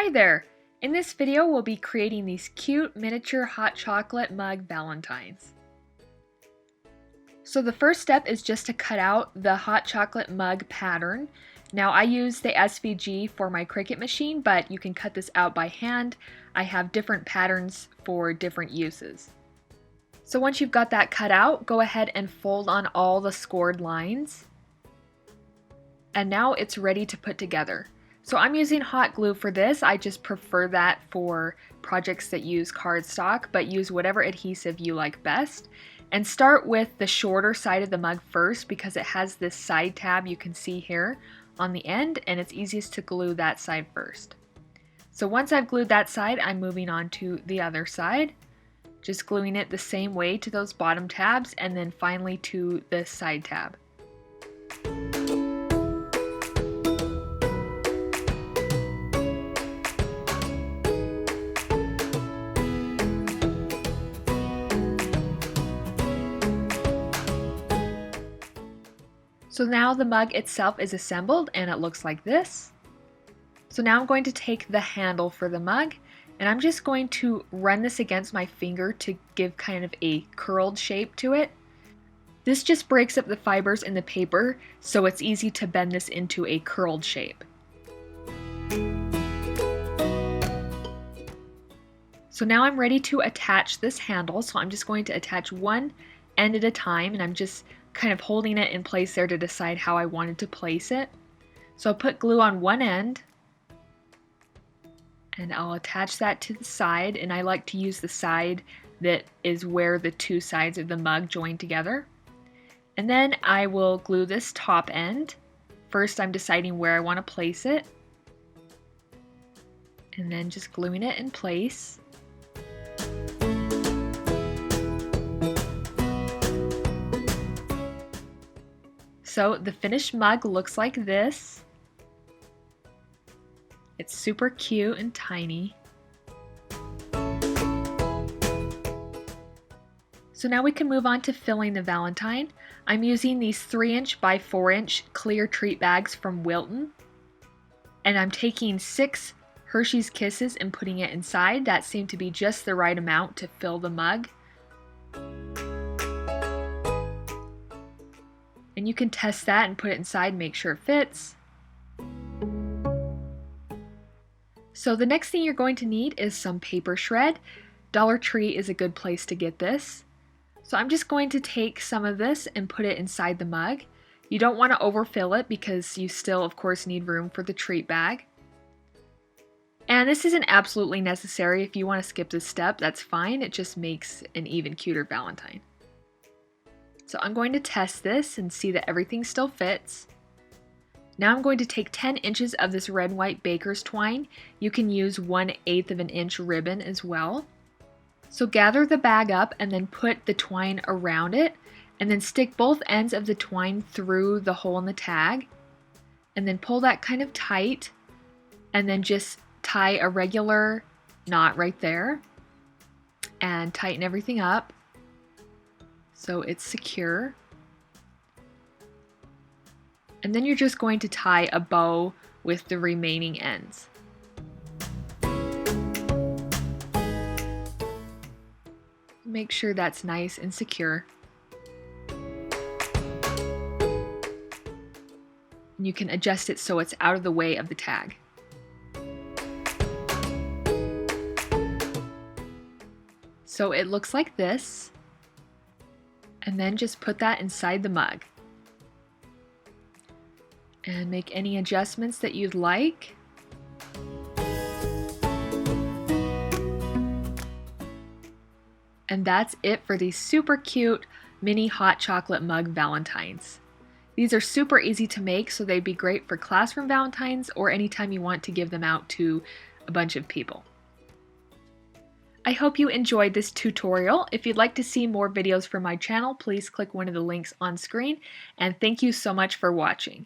Hi there! In this video we'll be creating these cute miniature hot chocolate mug valentines. So the first step is just to cut out the hot chocolate mug pattern. Now I use the SVG for my Cricut machine, but you can cut this out by hand. I have different patterns for different uses. So once you've got that cut out, go ahead and fold on all the scored lines. And now it's ready to put together. So I'm using hot glue for this. I just prefer that for projects that use cardstock, but use whatever adhesive you like best. And start with the shorter side of the mug first because it has this side tab you can see here on the end, and it's easiest to glue that side first. So once I've glued that side, I'm moving on to the other side. Just gluing it the same way to those bottom tabs and then finally to the side tab. So now the mug itself is assembled and it looks like this. So now I'm going to take the handle for the mug and I'm just going to run this against my finger to give kind of a curled shape to it. This just breaks up the fibers in the paper, so it's easy to bend this into a curled shape. So now I'm ready to attach this handle, so I'm just going to attach one end at a time, and I'm just kind of holding it in place there to decide how I wanted to place it. So I'll put glue on one end, and I'll attach that to the side, and I like to use the side that is where the two sides of the mug join together. And then I will glue this top end. First I'm deciding where I want to place it, and then just gluing it in place. So the finished mug looks like this. It's super cute and tiny. So now we can move on to filling the Valentine. I'm using these 3" by 4" clear treat bags from Wilton. And I'm taking 6 Hershey's Kisses and putting it inside. That seemed to be just the right amount to fill the mug. And you can test that and put it inside and make sure it fits. So the next thing you're going to need is some paper shred. Dollar Tree is a good place to get this. So I'm just going to take some of this and put it inside the mug. You don't want to overfill it because you still of course need room for the treat bag. And this isn't absolutely necessary. If you want to skip this step, that's fine. It just makes an even cuter Valentine. So I'm going to test this and see that everything still fits. Now I'm going to take 10 inches of this red and white baker's twine. You can use 1/8 of an inch ribbon as well. So gather the bag up and then put the twine around it, and then stick both ends of the twine through the hole in the tag, and then pull that kind of tight, and then just tie a regular knot right there and tighten everything up so it's secure. And then you're just going to tie a bow with the remaining ends. Make sure that's nice and secure. And you can adjust it so it's out of the way of the tag. So it looks like this. And then just put that inside the mug. And make any adjustments that you'd like. And that's it for these super cute mini hot chocolate mug Valentines. These are super easy to make, so they'd be great for classroom Valentines or anytime you want to give them out to a bunch of people. I hope you enjoyed this tutorial. If you'd like to see more videos from my channel, please click one of the links on screen, and thank you so much for watching.